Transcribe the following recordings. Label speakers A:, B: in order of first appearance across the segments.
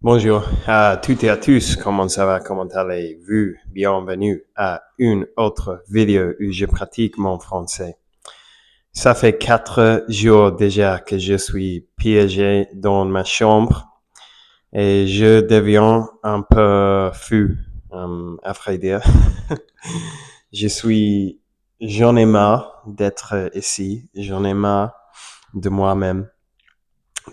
A: Bonjour à toutes et à tous, comment ça va, comment allez-vous? Bienvenue à une autre vidéo où je pratique mon français. Ça fait 4 jours déjà que je suis piégé dans ma chambre et je deviens un peu fou, à vrai dire. J'en ai marre d'être ici, j'en ai marre de moi-même,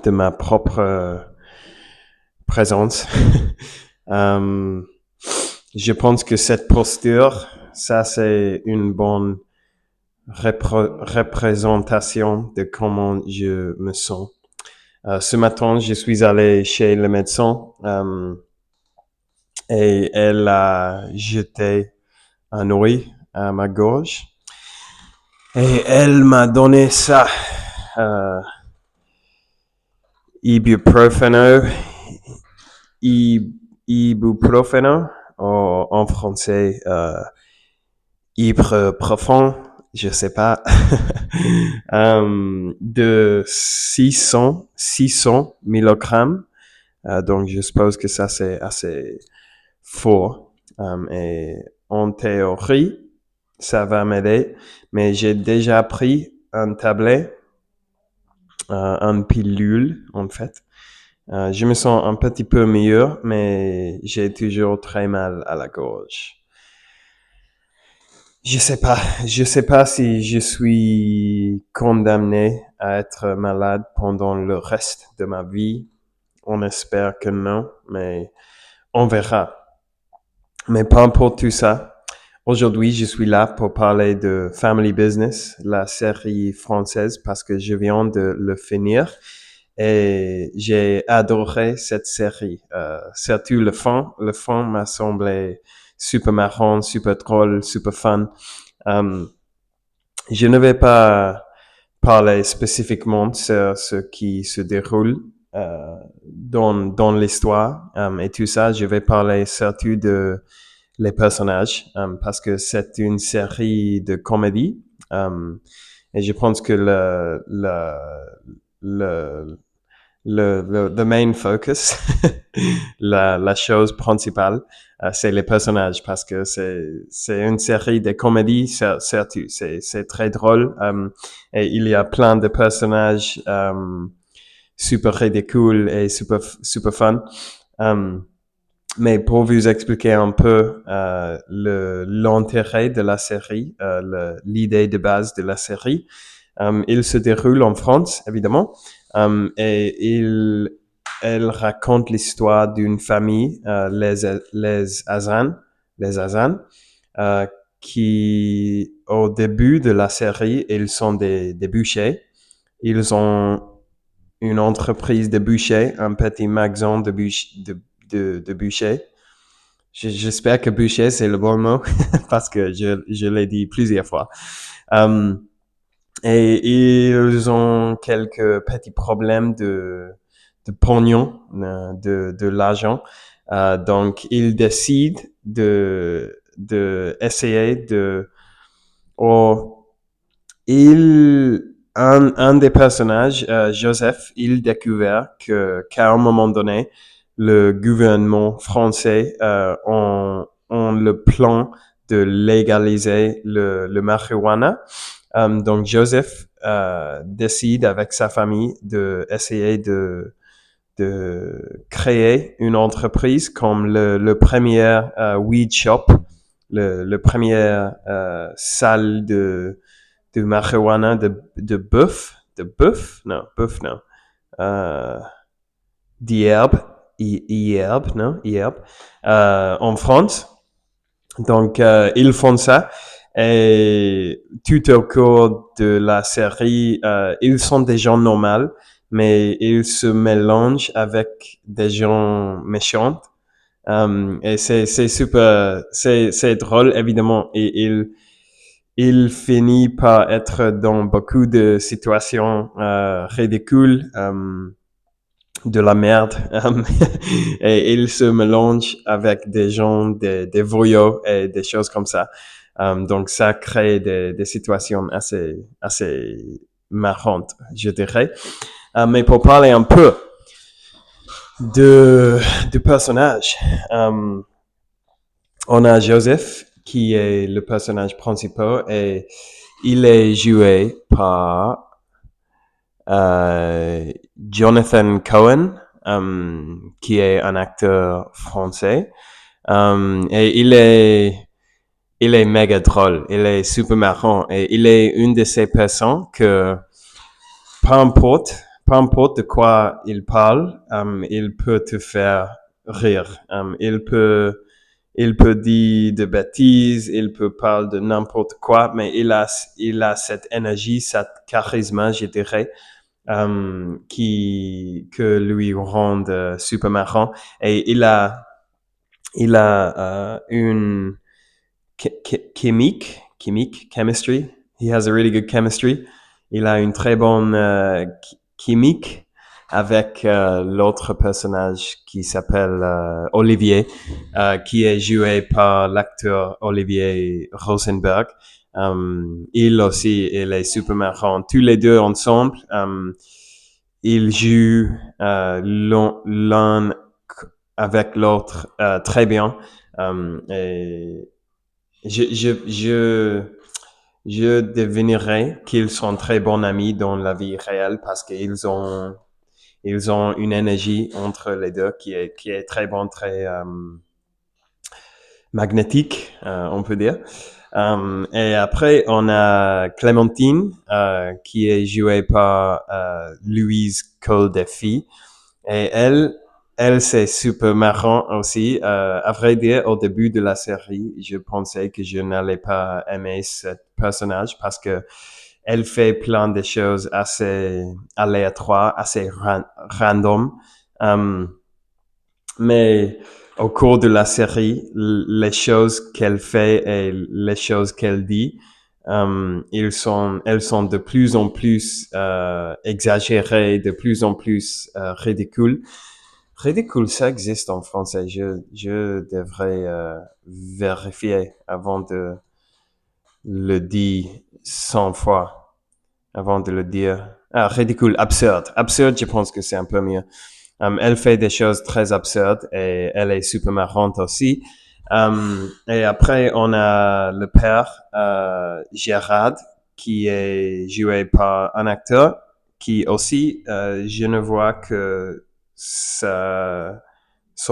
A: de ma propre présence. Euh, je pense que cette posture, ça c'est une bonne représentation de comment je me sens. Ce matin, je suis allé chez le médecin et elle a jeté un oreille à ma gorge et elle m'a donné ça, euh, ibuprofeno, ibuprofeno, en français, hyper profond, je sais pas, de 600 milligrammes. Donc, je suppose que ça, c'est assez fort. Et en théorie, ça va m'aider. Mais j'ai déjà pris un tablette, une pilule, en fait. Je me sens un petit peu mieux, mais j'ai toujours très mal à la gorge. Je sais pas si je suis condamné à être malade pendant le reste de ma vie. On espère que non, mais on verra. Mais peu importe tout ça. Aujourd'hui, je suis là pour parler de Family Business, la série française, parce que je viens de le finir et j'ai adoré cette série. Surtout le fond. Le fond m'a semblé super marrant, super drôle, super fun. Je ne vais pas parler spécifiquement sur ce qui se déroule dans l'histoire et tout ça. Je vais parler surtout de les personnages parce que c'est une série de comédie et je pense que le, the main focus, la chose principale, c'est les personnages parce que c'est une série de comédies, certes, c'est très drôle et il y a plein de personnages super ridicules et super fun. Mais pour vous expliquer un peu l'intérêt de la série, l'idée de base de la série, il se déroule en France, évidemment, et elle raconte l'histoire d'une famille, les Hazan, euh, qui, au début de la série, ils sont des bouchers. Ils ont une entreprise de boucher, un petit magasin de boucher. J'espère que boucher, c'est le bon mot, parce que je l'ai dit plusieurs fois. Et ils ont quelques petits problèmes de pognon, de l'argent. Donc, ils décident de essayer oh, un des personnages, Joseph, il découvert qu'à un moment donné, le gouvernement français ont le plan de légaliser le marijuana. Donc Joseph décide avec sa famille de essayer de créer une entreprise comme le premier weed shop, le premier salle de marijuana de bœuf, non, euh, d'herbe, en France. Donc, ils font ça. Et tout au cours de la série, ils sont des gens normaux, mais ils se mélangent avec des gens méchants. Et c'est super, c'est drôle, évidemment. Et il finit par être dans beaucoup de situations ridicules, de la merde, et il se mélange avec des gens, des voyous et des choses comme ça. Donc ça crée des situations assez marrantes, je dirais. Mais pour parler un peu de personnages. On a Joseph, qui est le personnage principal, et il est joué par Jonathan Cohen, qui est un acteur français. Et il est méga drôle, il est super marrant, et il est une de ces personnes que, peu importe de quoi il parle, il peut te faire rire. Il peut dire de bêtises, il peut parler de n'importe quoi, mais il a cette énergie, cette charisme, je dirais, que lui rend super marrant. Et il a une chemistry. He has a really good chemistry. Il a une très bonne chimique avec l'autre personnage qui s'appelle Olivier, qui est joué par l'acteur Olivier Rosenberg. Il aussi, il est super marrant. Tous les deux ensemble, ils jouent l'un avec l'autre très bien. Et je devinerais qu'ils sont très bons amis dans la vie réelle parce ils ont une énergie entre les deux qui est très bon, très magnétique, on peut dire. Et après, on a Clémentine, qui est jouée par Louise Coldefi. Et elle, c'est super marrant aussi. À vrai dire, au début de la série, je pensais que je n'allais pas aimer ce personnage parce que elle fait plein de choses assez aléatoires, assez random. Um, mais au cours de la série, les choses qu'elle fait et les choses qu'elle dit, elles sont de plus en plus exagérées, de plus en plus ridicules. Ridicule, ça existe en français. Je devrais vérifier avant de le dire 100 fois, avant de le dire. Ah, ridicule, absurde. Absurde, je pense que c'est un peu mieux. Elle fait des choses très absurdes et elle est super marrante aussi. Et après, on a le père, Gérard, qui est joué par un acteur qui aussi, je ne vois que son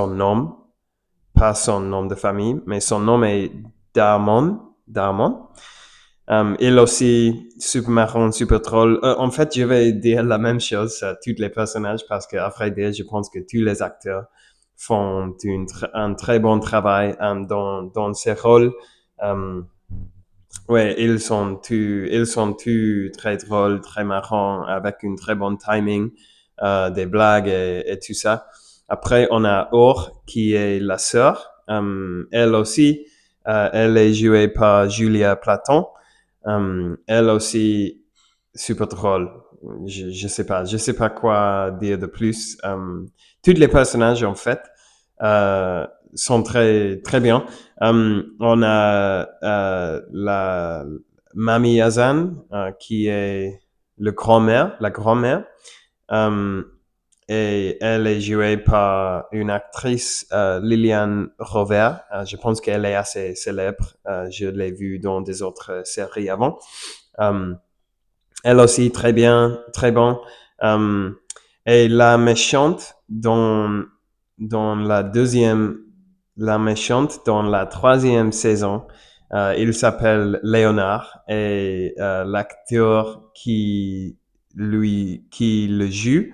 A: nom, pas son nom de famille, mais son nom est Darmon. Darmon. Il aussi super marrant, super drôle. En fait, je vais dire la même chose à tous les personnages parce que, à vrai dire, je pense que tous les acteurs font un très bon travail dans ces rôles. Um, ouais, ils sont tous très drôles, très marrants, avec une très bonne timing, des blagues et tout ça. Après, on a Or, qui est la sœur. Elle aussi, elle est jouée par Julia Platon. Elle aussi, super drôle. Je sais pas quoi dire de plus. Tous les personnages, en fait, euh, sont très bien. On a la Mamie Yazan, qui est la grand-mère. Um, et elle est jouée par une actrice, Liliane Rover. Je pense qu'elle est assez célèbre. Je l'ai vue dans des autres séries avant. Um, Elle aussi, très bien, très bon. Um, et la méchante dans la méchante dans la troisième saison, il s'appelle Léonard et l'acteur qui le joue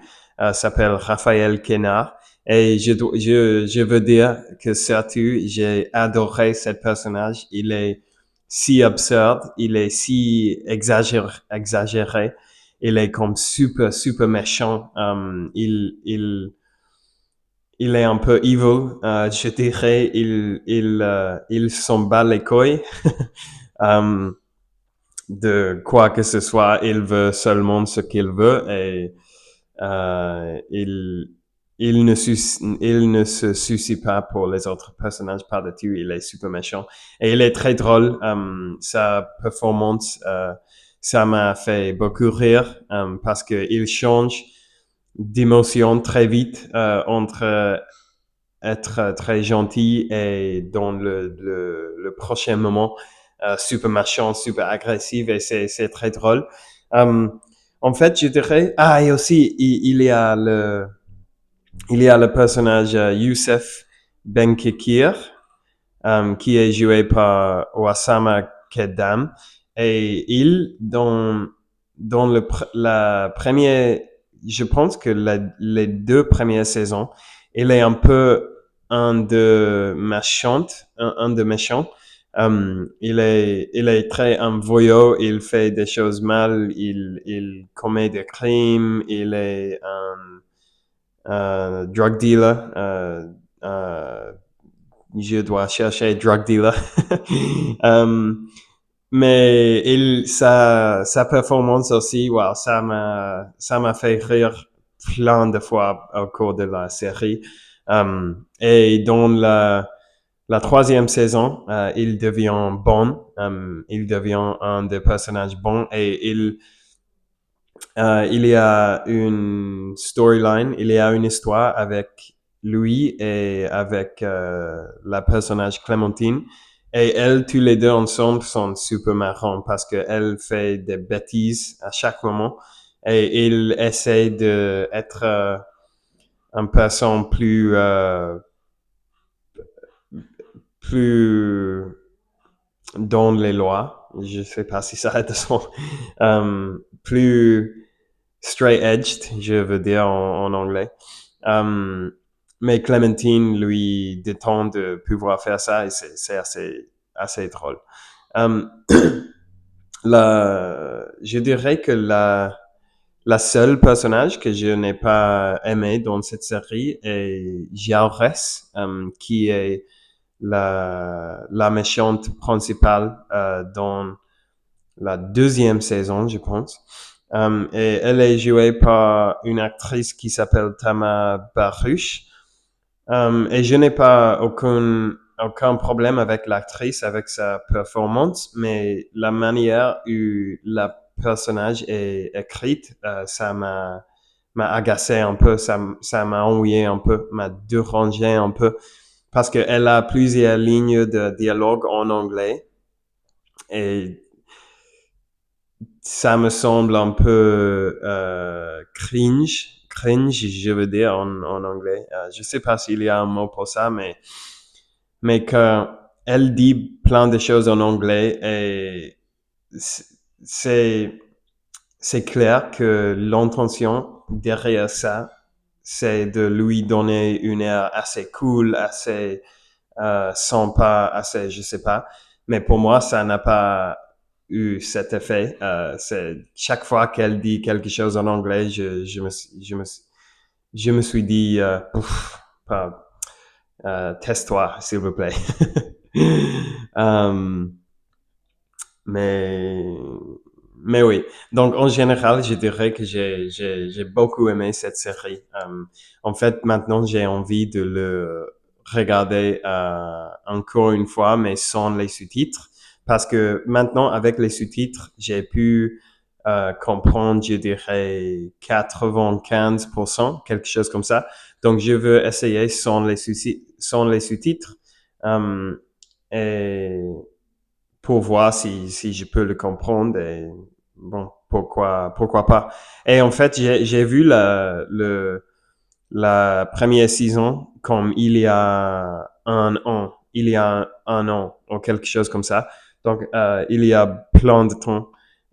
A: s'appelle Raphaël Quenard. Et je veux dire que surtout, j'ai adoré ce personnage. Il est si absurde, il est si exagéré, il est comme super méchant. Il est un peu evil, je dirais. Il s'en bat les couilles um, de quoi que ce soit. Il veut seulement ce qu'il veut et euh, il, il ne se soucie pas pour les autres personnages par-dessus. Il est super méchant. Et il est très drôle. Sa performance, ça m'a fait beaucoup rire parce qu'il change d'émotions très vite entre être très gentil et dans le prochain moment super méchant, super agressif et c'est très drôle. Euh, En fait, je dirais et aussi il y a le personnage Youssef Benkekir qui est joué par Ouassama Kedam et il dans la première je pense que les deux premières saisons il est un peu un de méchants. Il est très un voyou, il fait des choses mal, il commet des crimes, il est un drug dealer. Euh, je dois chercher drug dealer. Euh, mais sa performance aussi, wow, ça m'a fait rire plein de fois au cours de la série. Et dans la troisième saison, il devient bon. Il devient un des personnages bons et il y a une storyline, il y a une histoire avec lui et avec la personnage Clémentine. Et elles, tous les deux ensemble, sont super marrants parce qu'elle fait des bêtises à chaque moment. Et il essaie d'être un personne plus dans les lois. Je sais pas si ça a de son, plus straight-edged, je veux dire en anglais. Um, mais Clémentine lui détend de pouvoir faire ça et c'est assez drôle. Um, je dirais que la seule personnage que je n'ai pas aimé dans cette série est Giaures, qui est la méchante principale dans la deuxième saison, je pense. Et elle est jouée par une actrice qui s'appelle Tama Baruch. Et je n'ai pas aucun problème avec l'actrice, avec sa performance, mais la manière où la personnage est écrite, m'a agacé un peu, ça m'a ennuyé un peu, m'a dérangé un peu, parce qu'elle a plusieurs lignes de dialogue en anglais et ça me semble un peu cringe, je veux dire en anglais. Je sais pas s'il y a un mot pour ça, mais quand elle dit plein de choses en anglais et c'est c'est clair que l'intention derrière ça, c'est de lui donner une air assez cool, assez sympa, assez, je sais pas. Mais pour moi, ça n'a pas eu cet effet. C'est chaque fois qu'elle dit quelque chose en anglais, je me suis dit, ouf, teste-toi, s'il vous plaît. um, mais, mais oui. Donc, en général, je dirais que j'ai beaucoup aimé cette série. En fait, maintenant, j'ai envie de le regarder encore une fois, mais sans les sous-titres. Parce que maintenant, avec les sous-titres, j'ai pu comprendre, je dirais, 95%, quelque chose comme ça. Donc, je veux essayer sans les sous-titres. Et pour voir si je peux le comprendre et bon, pourquoi pas. Et en fait, j'ai vu la première saison comme il y a un an ou quelque chose comme ça. Donc, il y a plein de temps.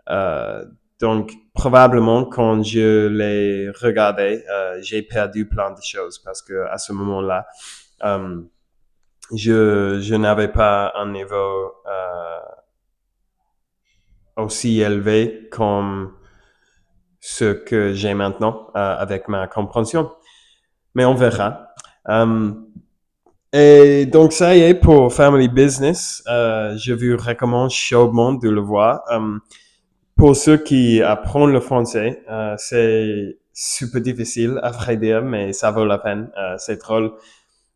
A: Euh, donc, probablement quand je l'ai regardé, j'ai perdu plein de choses parce que à ce moment-là, euh, je n'avais pas un niveau aussi élevé comme ce que j'ai maintenant avec ma compréhension. Mais on verra. Et donc ça y est pour Family Business. Je vous recommande chaudement de le voir. Pour ceux qui apprennent le français, c'est super difficile à vrai dire, mais ça vaut la peine. C'est drôle.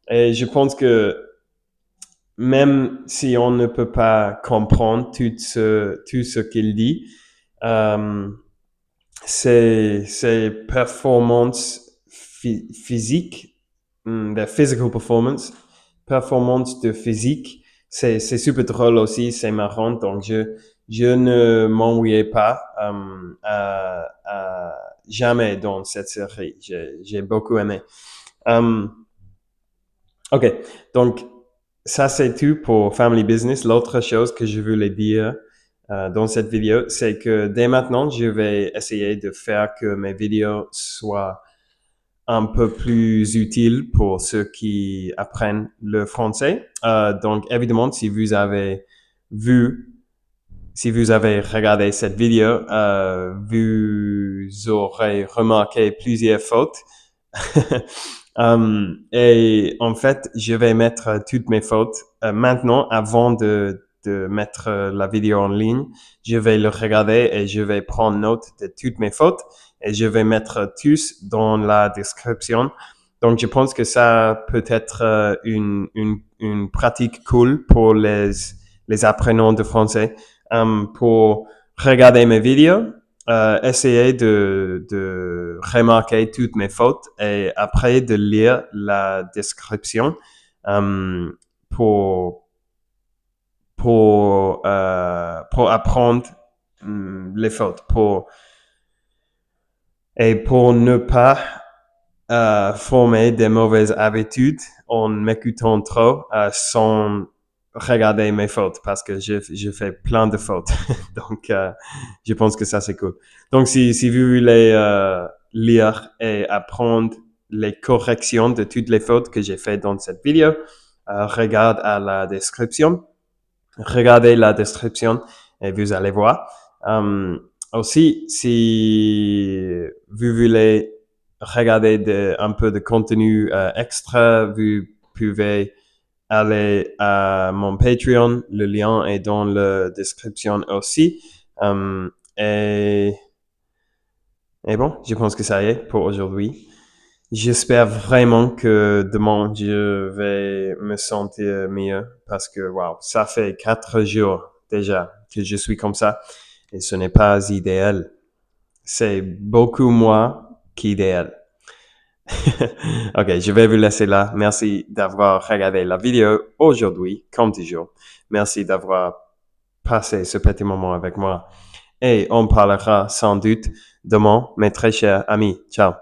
A: Et je pense que même si on ne peut pas comprendre tout ce qu'il dit, euh, c'est performance physique, the physical performance de physique. C'est super drôle aussi, c'est marrant. Donc, je ne m'ennuyais pas jamais dans cette série. J'ai beaucoup aimé. OK, donc ça c'est tout pour Family Business. L'autre chose que je voulais dire dans cette vidéo, c'est que dès maintenant, je vais essayer de faire que mes vidéos soient un peu plus utiles pour ceux qui apprennent le français. Donc évidemment, vu, si vous avez regardé cette vidéo, vous aurez remarqué plusieurs fautes. Et en fait, je vais mettre toutes mes fautes maintenant avant de mettre la vidéo en ligne. Je vais le regarder et je vais prendre note de toutes mes fautes et je vais mettre tous dans la description. Donc, je pense que ça peut être une pratique cool pour les apprenants de français pour regarder mes vidéos, essayer de remarquer toutes mes fautes et après de lire la description pour pour apprendre les fautes et pour ne pas former des mauvaises habitudes en m'écoutant trop sans regarder mes fautes parce que je fais plein de fautes. Donc, je pense que ça, c'est cool. Donc, si vous voulez lire et apprendre les corrections de toutes les fautes que j'ai faites dans cette vidéo, regarde à la description. Regardez la description et vous allez voir. Aussi, si vous voulez regarder un peu de contenu extra, vous pouvez aller à mon Patreon. Le lien est dans la description aussi. Et bon, je pense que ça y est pour aujourd'hui. J'espère vraiment que demain, je vais me sentir mieux parce que, wow, ça fait 4 jours déjà que je suis comme ça et ce n'est pas idéal. C'est beaucoup moins qu'idéal. Ok, je vais vous laisser là. Merci d'avoir regardé la vidéo aujourd'hui, comme toujours. Merci d'avoir passé ce petit moment avec moi. Et on parlera sans doute demain, mes très chers amis. Ciao.